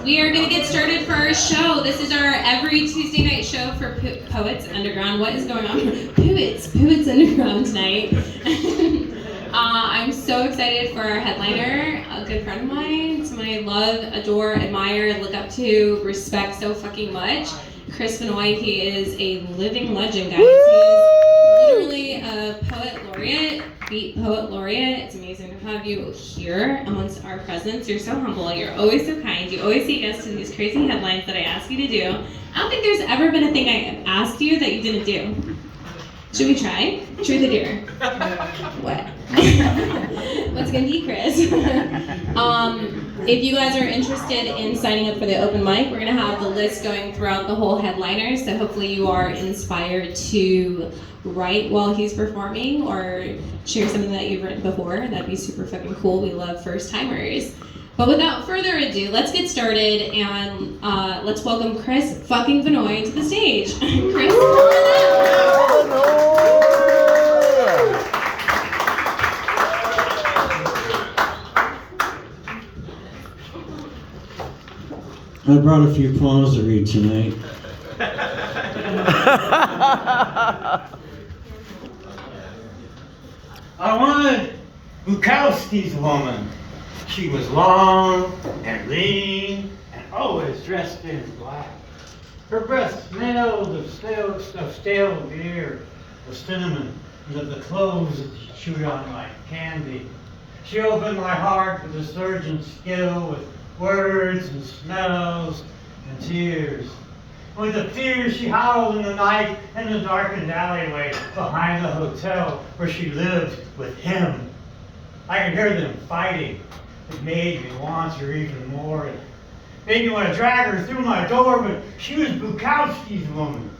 We are going to get started for our show. This is our every Tuesday night show for Poets Underground. What is going on? Poets Underground tonight. I'm so excited for our headliner, a good friend of mine, someone I love, adore, admire, look up to, respect so fucking much. Chris Benoit. He is a living legend, guys. He is literally a poet laureate, beat poet laureate. It's amazing to have you here amongst our presence. You're so humble. You're always so kind. You always say yes to these crazy headlines that I ask you to do. I don't think there's ever been a thing I asked you that you didn't do. Should we try? Truth or dare? What? What's gonna be, Chris? If you guys are interested in signing up for the open mic, we're gonna have the list going throughout the whole headliner, so hopefully you are inspired to write while he's performing or share something that you've written before. That'd be super fucking cool. We love first timers. But without further ado, let's get started and let's welcome Chris fucking Benoit to the stage. Chris, I brought a few poems to read tonight. I wanted Bukowski's woman. She was long and lean and always dressed in black. Her breath smelled of stale beer, of cinnamon, and of the cloves that she chewed on like candy. She opened my heart with a surgeon's skill, with words and smells and tears. With the tears she howled in the night in the darkened alleyway behind the hotel where she lived with him. I could hear them fighting. It made me want her even more. It made me want to drag her through my door, but she was Bukowski's woman.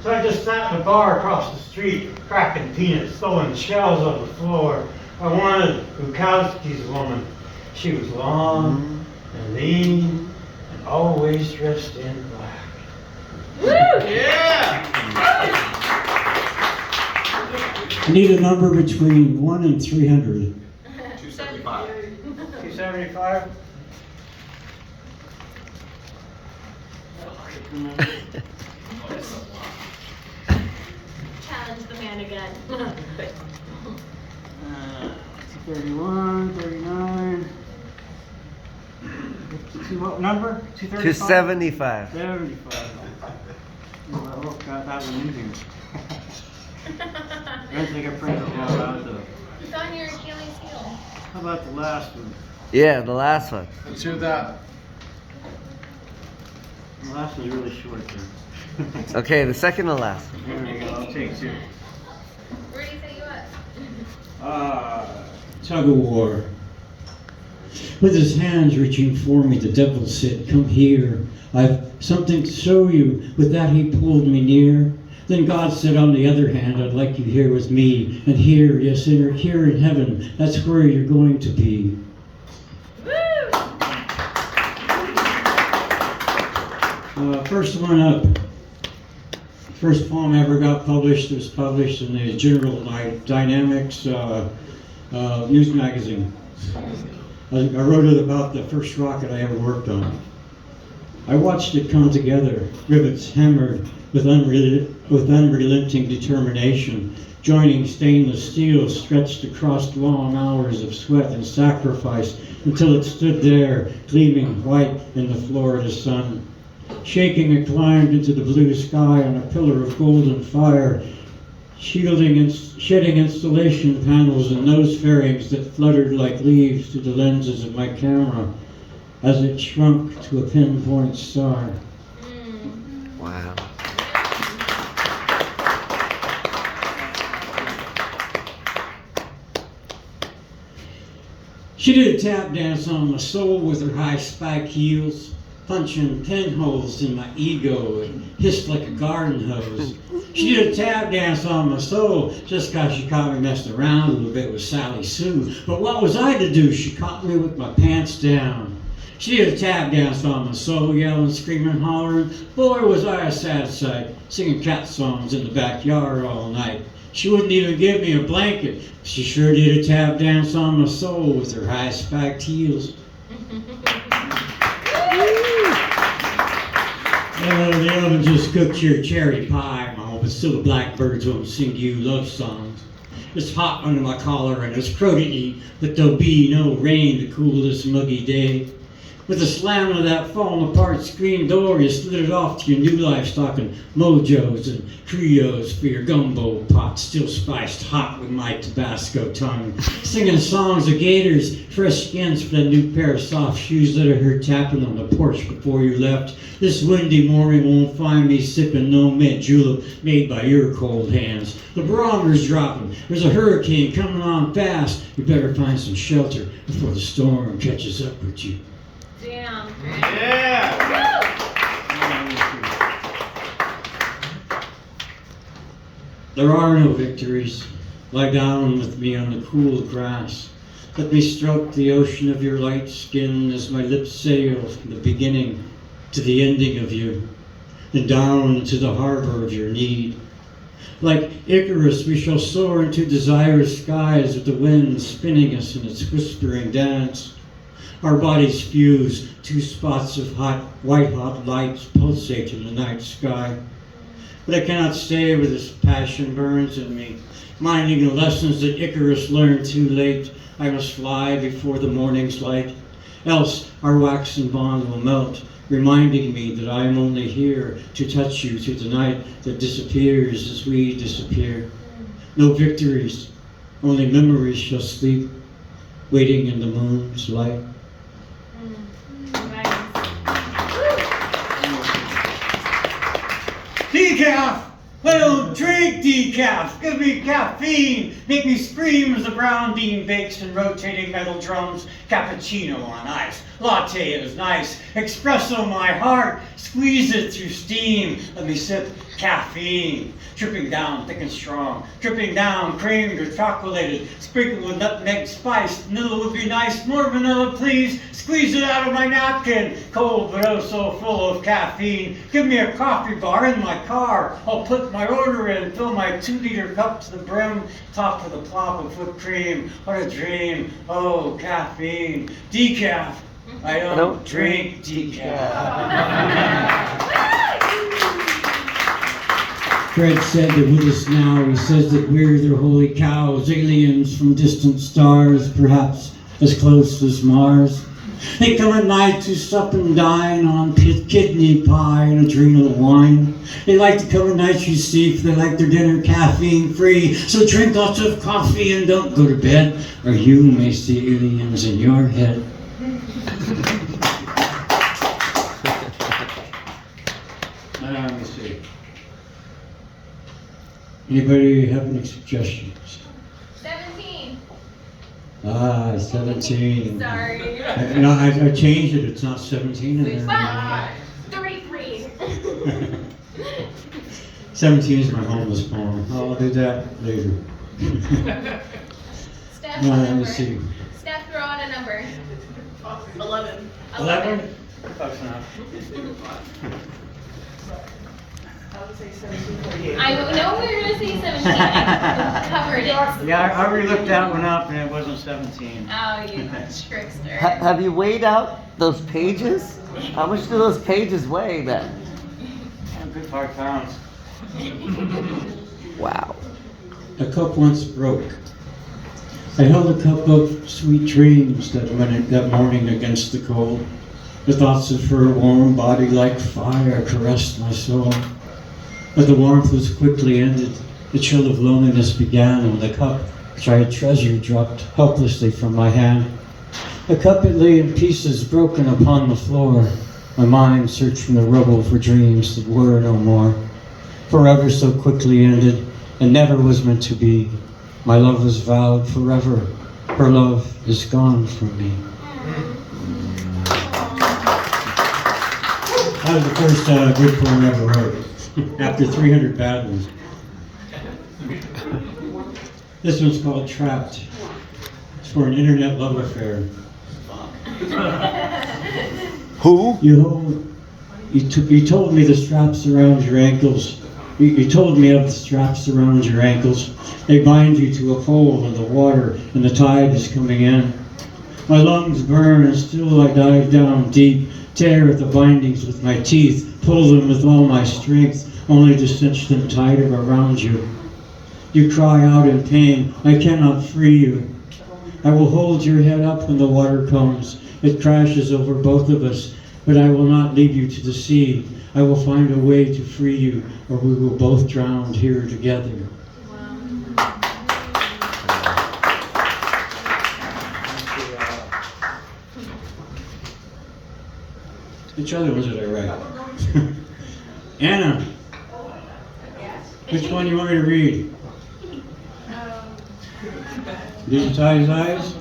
So I just sat in a bar across the street, cracking peanuts, throwing shells on the floor. I wanted Bukowski's woman. She was long and lean and always dressed in black. Woo! Yeah! I need a number between 1 and 300. 275. 275? challenge the man again. 31, 39. What number? 275. 75. Oh, got that one in here. I don't think I printed it all out though. It's on your Achilles heel. How about the last one? Yeah, the last one. Let's hear that. The last one's really short there. Okay, the second to last one. There we go, I'll take two. Where do you set you up? Tug of war. With his hands reaching for me, the devil said, "Come here. I've something to show you." With that he pulled me near. Then God said, on the other hand, "I'd like you here with me. And here, yes, here in heaven, that's where you're going to be." First one up. First poem I ever got published was published in the General Dynamics news magazine. I wrote it about the first rocket I ever worked on. I watched it come together, rivets hammered with unrelenting determination, joining stainless steel stretched across long hours of sweat and sacrifice until it stood there, gleaming white in the Florida sun. Shaking, it climbed into the blue sky on a pillar of golden fire, shedding installation panels and nose fairings that fluttered like leaves to the lenses of my camera as it shrunk to a pinpoint star. Wow. She did a tap dance on my soul with her high spike heels, punching pinholes in my ego and hissed like a garden hose. She did a tap dance on my soul just 'cause she caught me messing around a little bit with Sally Sue. But what was I to do? She caught me with my pants down. She did a tap dance on my soul, yelling, screaming, hollering. Boy, was I a sad sight, singing cat songs in the backyard all night. She wouldn't even give me a blanket. She sure did a tap dance on my soul with her high spiked heels. The oven just cooked your cherry pie, Ma, but still the blackbirds won't sing you love songs. It's hot under my collar and it's crow-to-eat, but there'll be no rain to cool this muggy day. With the slam of that falling apart screen door, you slid it off to your new life, stocking mojos and trios for your gumbo pot, still spiced hot with my Tabasco tongue. Singing songs of gators, fresh skins for that new pair of soft shoes that I heard tapping on the porch before you left. This windy morning won't find me sipping no mint julep made by your cold hands. The barometer's dropping. There's a hurricane coming on fast. You better find some shelter before the storm catches up with you. Damn. Yeah. There are no victories. Lie down with me on the cool grass. Let me stroke the ocean of your light skin as my lips sail from the beginning to the ending of you, and down into the harbor of your need. Like Icarus, we shall soar into desirous skies with the wind spinning us in its whispering dance. Our bodies fuse, two spots of white-hot lights pulsate in the night sky. But I cannot stay where this passion burns in me, minding the lessons that Icarus learned too late. I must fly before the morning's light, else our waxen bond will melt, reminding me that I am only here to touch you through the night that disappears as we disappear. No victories, only memories shall sleep, waiting in the moon's light. Decaf! I don't drink decaf! Give me caffeine! Make me scream as the brown bean bakes in rotating metal drums. Cappuccino on ice. Latte is nice. Espresso my heart. Squeeze it through steam. Let me sip caffeine. Dripping down thick and strong. Dripping down creamed or chocolated. Sprinkled with nutmeg spice. Vanilla would be nice. More vanilla, please. Squeeze it out of my napkin. Cold but oh so full of caffeine. Give me a coffee bar in my car. I'll put my order in. Fill my 2-liter cup to the brim. Top with a plop of whipped cream. What a dream. Oh, caffeine. Decaf. I don't drink decaf. Fred said that with us now, he says that we're their holy cows, aliens from distant stars, perhaps as close as Mars. They come at night to sup and dine on kidney pie and adrenal wine. They like to come at night, you see, for they like their dinner caffeine-free. So drink lots of coffee and don't go to bed, or you may see aliens in your head. Let me see. Anybody have any suggestions? 17. 17. Sorry. No, I changed it. It's not 17 anymore. 33. 17 is my homeless poem. I'll do that later. Steph, Let me see. Steph, throw out a number. 11. 11? Close enough. I would say 17. I know we were going to say 17. I covered it. Yeah, I already looked that one up and it wasn't 17. Oh, you trickster. Have you weighed out those pages? How much do those pages weigh then? A good 5 pounds. Wow. A cup once broke. I held a cup of sweet dreams that morning against the cold. The thoughts of her warm body like fire caressed my soul. But the warmth was quickly ended. The chill of loneliness began when the cup, which I had treasured, dropped helplessly from my hand. The cup it lay in pieces, broken upon the floor. My mind searched from the rubble for dreams that were no more. Forever so quickly ended, and never was meant to be. My love was vowed forever. Her love is gone from me. That was the first good poem I ever wrote. After 300 bad ones. This one's called Trapped. It's for an internet love affair. Who? You told me the straps around your ankles. You told me of the straps around your ankles. They bind you to a pole in the water and the tide is coming in. My lungs burn and still I dive down deep. tear at the bindings with my teeth, pull them with all my strength, only to cinch them tighter around you. You cry out in pain, I cannot free you. I will hold your head up when the water comes. It crashes over both of us, but I will not leave you to the sea. I will find a way to free you, or we will both drown here together. Which other ones did I write? Anna, which one do you want me to read? Digitized eyes?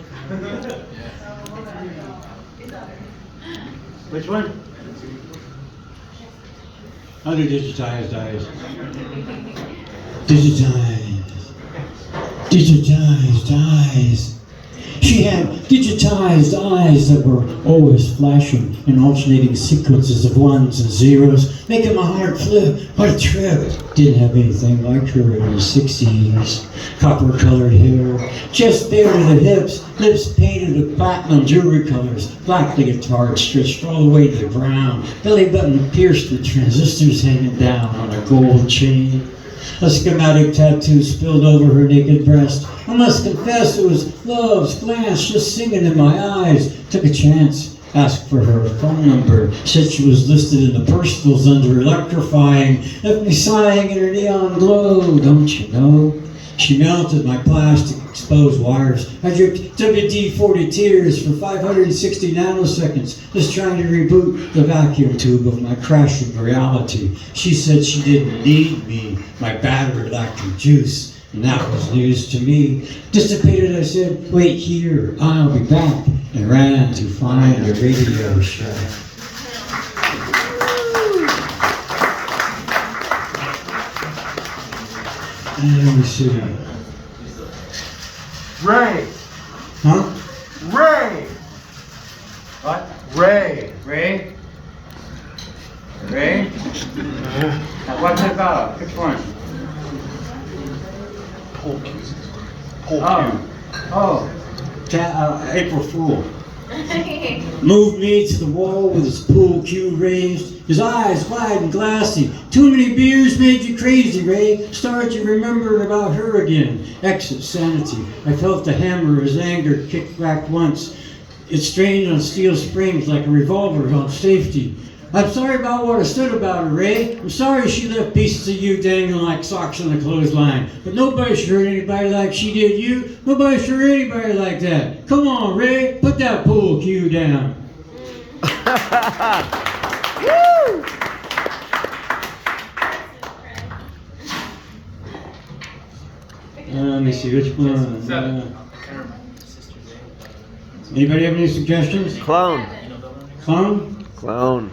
Which one? I'll do digitized eyes. Digitized eyes. She had digitized eyes that were always flashing in alternating sequences of ones and zeros, making my heart flip. What a trip. Didn't have anything like her in the 60s. Copper-colored hair, just bare to the hips, lips painted with platinum jewelry colors, black leotard stretched all the way to the ground, belly button pierced with transistors hanging down on a gold chain. A schematic tattoo spilled over her naked breast. I must confess it was love's glance just singing in my eyes. Took a chance, asked for her phone number, said she was listed in the personals under electrifying, left me sighing in her neon glow, don't you know? She melted my plastic exposed wires. I dripped WD-40 tears for 560 nanoseconds, just trying to reboot the vacuum tube of my crashing reality. She said she didn't need me. My battery lacked her juice, and that was news to me. Dissipated, I said, wait here, I'll be back, and ran to find a radio show. Let me see. Ray. Huh? Ray. What? Ray. Ray? Ray? What's it about? Which one? April Fool. Moved me to the wall with his pool cue raised, his eyes wide and glassy. Too many beers made you crazy, Ray. Started to remember about her again. Exit sanity. I felt the hammer of his anger kick back once. It strained on steel springs like a revolver on safety. I'm sorry about what I stood about her, Ray. I'm sorry she left pieces of you dangling like socks on the clothesline. But nobody should hurt anybody like she did you. Nobody should hurt anybody like that. Come on, Ray. Put that pool cue down. Woo! Let me see which one. Anybody have any suggestions? Clone. Clone? Clone.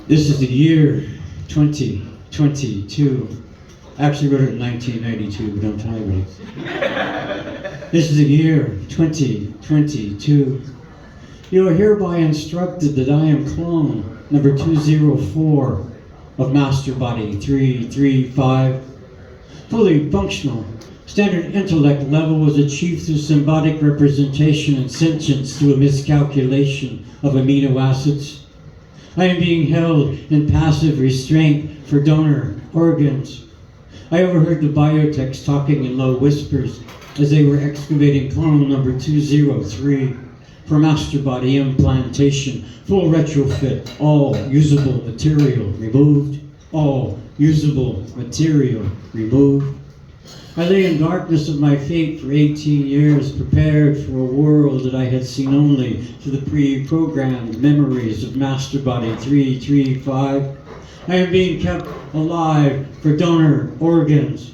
This is the year 2022. I actually wrote it in 1992, but don't tell anybody. This is the year 2022. You are hereby instructed that I am clone number 204 of Master Body 335. Fully functional. Standard intellect level was achieved through symbolic representation and sentience through a miscalculation of amino acids. I am being held in passive restraint for donor organs. I overheard the biotechs talking in low whispers as they were excavating clone number 203 for master body implantation, full retrofit, all usable material removed, all usable material removed. I lay in darkness of my fate for 18 years, prepared for a world that I had seen only through the pre-programmed memories of Master Body 335. I am being kept alive for donor organs.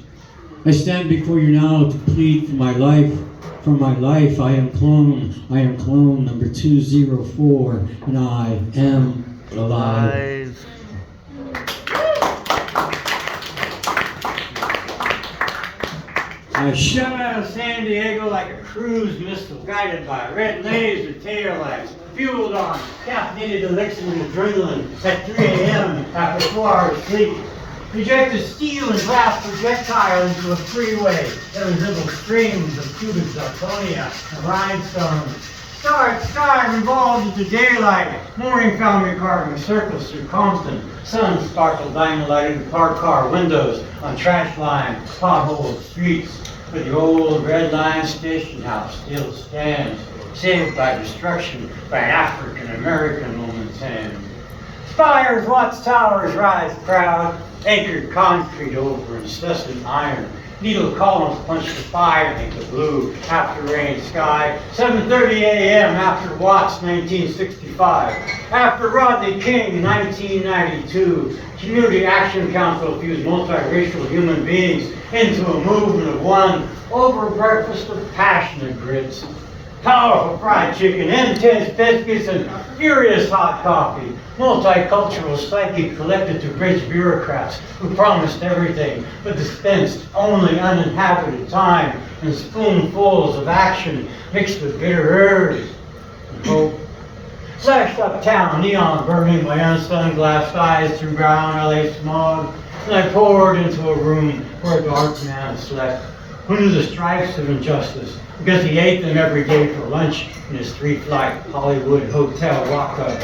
I stand before you now to plead for my life. For my life, I am clone. I am clone number 204, and I am alive. I shot out of San Diego like a cruise missile guided by red laser tail lights, fueled on caffeinated elixir with adrenaline at 3 a.m. after 4 hours sleep. Projected steel and glass projectile into a freeway that resembled strings of cubic zirconia and rhinestones. Sky revolved into daylight. Morning found me carving circles through Compton. Sun sparkled diamond lighting the parked car windows on trash lines, potholed streets. But the old red line station house still stands, saved by destruction by an African-American woman's hand. Spires, watchtowers rise proud, anchored concrete over incessant iron. Needle columns punch the fire into blue after rain sky. 7:30 a.m. after Watts 1965. After Rodney King 1992. Community Action Council fused multiracial human beings into a movement of one over a breakfast of passionate grits. Powerful fried chicken, intense biscuits, and furious hot coffee. Multicultural psyche collected to bridge bureaucrats who promised everything, but dispensed only uninhabited time and spoonfuls of action mixed with bitter herbs and hope. Slashed uptown, neon burning my unsunglassed eyes through brown LA smog, and I poured into a room where a dark man slept. Who knew the stripes of injustice? Because he ate them every day for lunch in his 3-flight Hollywood hotel walk-up.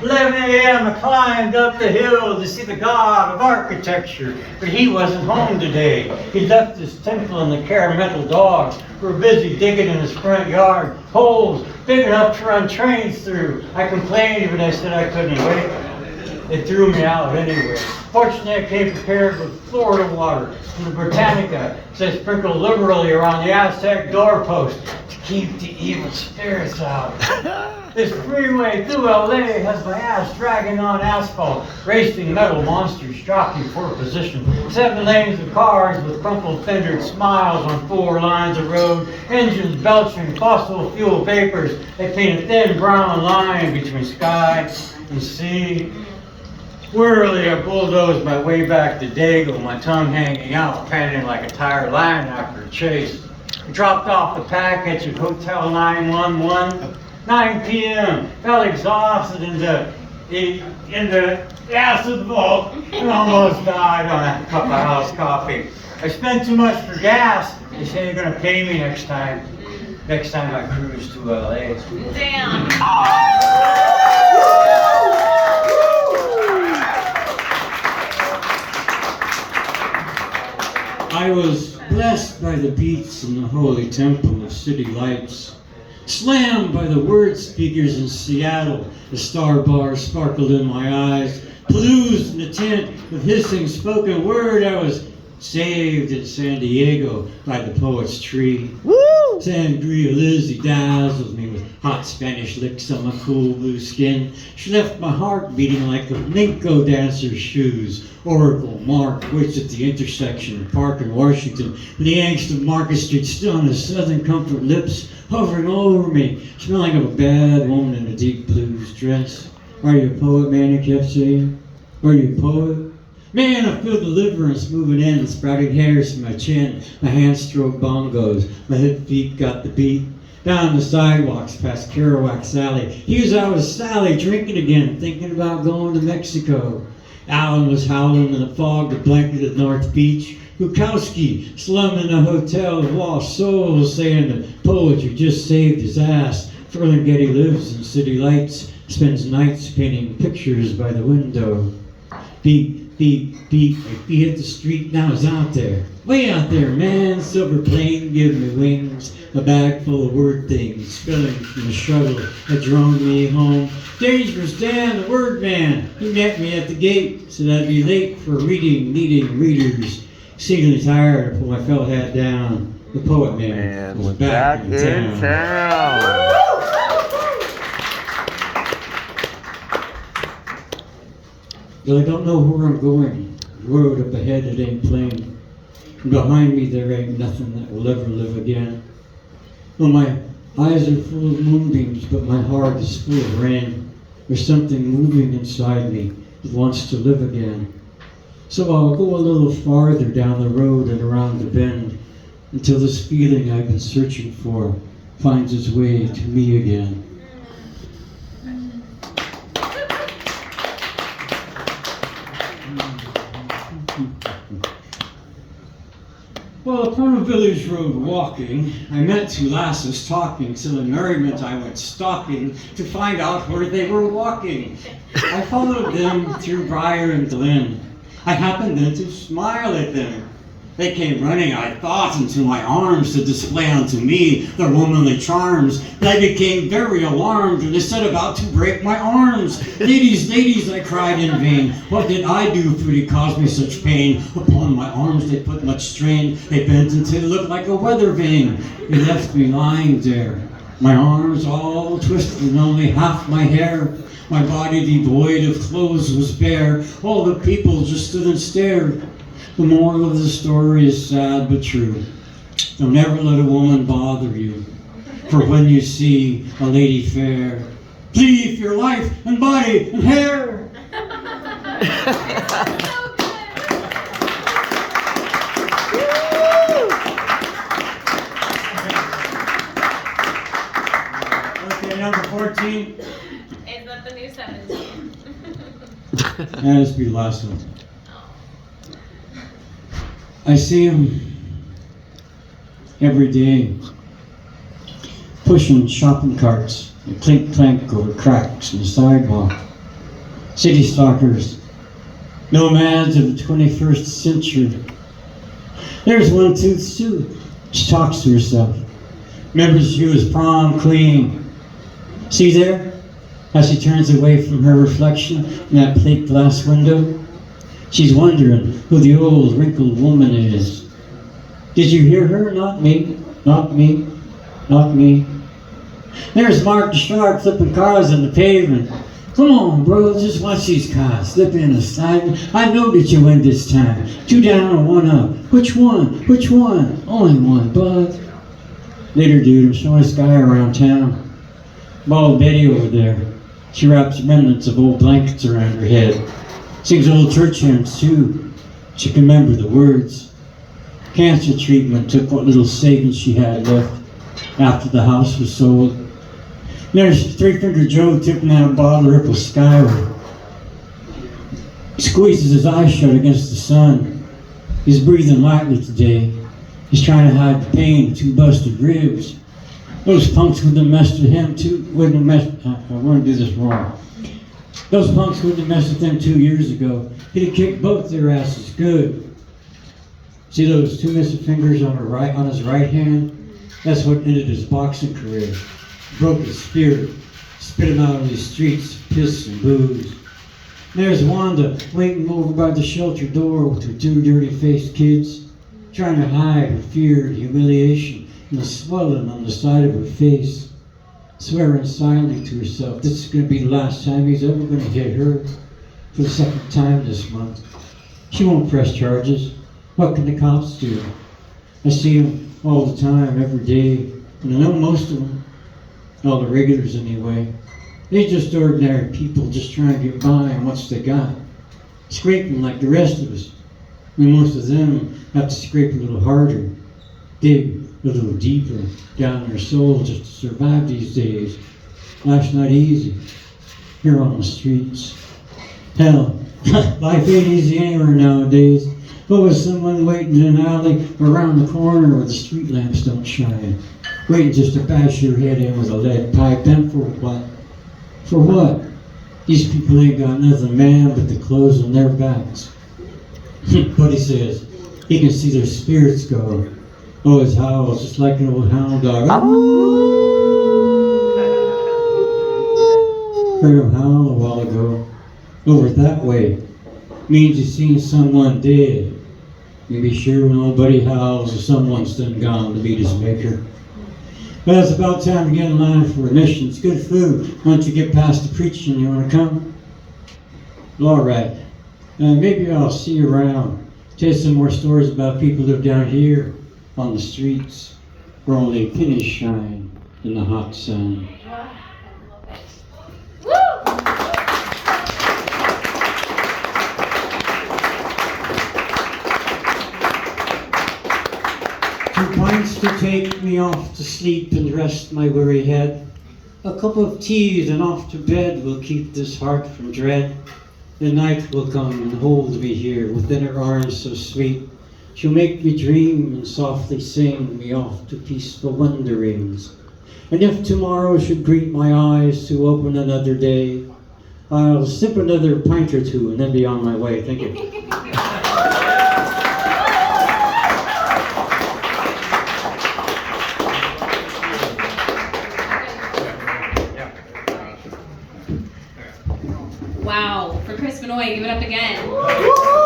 11 a.m. I climbed up the hill to see the god of architecture, but he wasn't home today. He left his temple and the Carametal dogs who were busy digging in his front yard, holes big enough to run trains through. I complained, but I said I couldn't wait. They threw me out anyway. Fortunately, I came prepared with Florida water from the Britannica, so I sprinkled liberally around the Aztec doorpost to keep the evil spirits out. This freeway through LA has my ass dragging on asphalt, racing metal monsters jockeying for position. 7 lanes of cars with crumpled fendered smiles on 4 lines of road, engines belching fossil fuel vapors. They paint a thin brown line between sky and sea. Wearily, I bulldozed my way back to Dago, my tongue hanging out, panting like a tired lion after a chase. I dropped off the package at Hotel 911, 9 p.m. Felt exhausted in the acid vault and almost died on a cup of house coffee. I spent too much for gas. They say they're gonna pay me next time. Next time I cruise to LA. Damn. I was blessed by the beats in the holy temple of city lights, slammed by the word speakers in Seattle. The star bars sparkled in my eyes, blues in the tent of hissing spoken word. I was saved in San Diego by the poet's tree. Sangria Lizzie dazzled me with hot Spanish licks on my cool blue skin. She left my heart beating like a Minko dancer's shoes. Oracle Mark waits at the intersection of Park and Washington, and the angst of Market Street still on his Southern Comfort lips, hovering over me, smelling of a bad woman in a deep blues dress. Are you a poet, man? He kept saying. Are you a poet? Man, I feel deliverance moving in, the sprouting hairs from my chin. My hands stroked bongos, my hip feet got the beat. Down the sidewalks past Kerouac's alley. Here's I was Sally, drinking again, thinking about going to Mexico. Alan was howling in the fog that blanketed North Beach. Bukowski slumming in a hotel of lost souls, saying that poetry just saved his ass. Ferlinghetti lives in city lights, spends nights painting pictures by the window. Beep, beep, beep, my feet hit the street, now it's out there. Way out there, man, silver plane, give me wings. A bag full of word things, spilling from the shuttle that drove me home. Dangerous Dan, the word man, he met me at the gate, said I'd be late for a reading, needing readers. Exceedingly tired, I pulled my felt hat down. The poet man was back in town. But I don't know where I'm going. The road up ahead, it ain't plain. And behind me, there ain't nothing that will ever live again. Well, my eyes are full of moonbeams, but my heart is full of rain. There's something moving inside me that wants to live again. So I'll go a little farther down the road and around the bend until this feeling I've been searching for finds its way to me again. Well, Upon a village road walking, I met two lasses talking, so in merriment I went stalking to find out where they were walking. I followed them through briar and glen. I happened then to smile at them. They came running, I thought, into my arms to display unto me their womanly charms. They became very alarmed, and they set about to break my arms. Ladies, ladies, I cried in vain. What did I do for to cause me such pain? Upon my arms they put much strain. They bent until they looked like a weather vane. They left me lying there. My arms all twisted and only half my hair. My body devoid of clothes was bare. All the people just stood and stared. The moral of the story is sad but true. Don't ever let a woman bother you. For when you see a lady fair, flee for your life and body and hair. Okay, number 14. Is that the new 17? That is the last one. I see him every day pushing shopping carts and clink clank over cracks in the sidewalk. City stalkers, nomads of the 21st century. There's one Tooth Sue. She talks to herself. Remembers she was prom queen. See there? How she turns away from her reflection in that plate glass window? She's wondering who the old wrinkled woman is. Did you hear her? Not me. Not me. Not me. There's Mark Sharp flipping cars on the pavement. Come on, bro, just watch these cars slip in the side. I know that you win this time. 2 down and 1 up. Which one? Which one? Only one, bud. Later, dude, I'm showing this guy around town. Bald Betty over there. She wraps remnants of old blankets around her head. Sings old church hymns too. She can remember the words. Cancer treatment took what little savings she had left after the house was sold. There's Three-Finger Joe tipping that bottle ripple skyward. He squeezes his eyes shut against the sun. He's breathing lightly today. He's trying to hide the pain of 2 busted ribs. Those punks wouldn't have messed with him too. I want to do this wrong. Those punks wouldn't have messed with him 2 years ago. He'd have kicked both their asses good. See those 2 missing fingers on his right hand? That's what ended his boxing career. Broke his spirit. Spit him out on these streets, piss and booze. There's Wanda waiting over by the shelter door with her 2 dirty-faced kids, trying to hide her fear and humiliation and the swelling on the side of her face. Swearing silently to herself, this is going to be the last time he's ever going to hit her for the 2nd time this month. She won't press charges. What can the cops do? I see them all the time, every day, and I know most of them, all the regulars anyway. They're just ordinary people just trying to get by on what they got, scraping like the rest of us. And most of them have to scrape a little harder, dig a little deeper down in their soul just to survive these days. Life's not easy here on the streets. Hell, life ain't easy anywhere nowadays. But with someone waiting in an alley around the corner where the street lamps don't shine, waiting just to bash your head in with a lead pipe, and for what? For what? These people ain't got nothing, man, but the clothes on their backs. Buddy says he can see their spirits go. Oh, his howls just like an old hound dog. Heard him howl a while ago. Over that way means you've seen someone dead. You be sure when nobody howls or someone's done gone to meet his maker. Well, it's about time to get in line for admission. It's good food. Once you get past the preaching, you want to come? All right. Maybe I'll see you around. Tell you some more stories about people who live down here on the streets where only pennies shine in the hot sun. Pints to take me off to sleep and rest my weary head. A cup of tea and off to bed will keep this heart from dread. The night will come and hold me here within her arms so sweet. She'll make me dream and softly sing me off to peaceful wanderings. And if tomorrow should greet my eyes to open another day, I'll sip another pint or two and then be on my way. Thank you. Wow, for Chris Benoit, give it up again. Woo!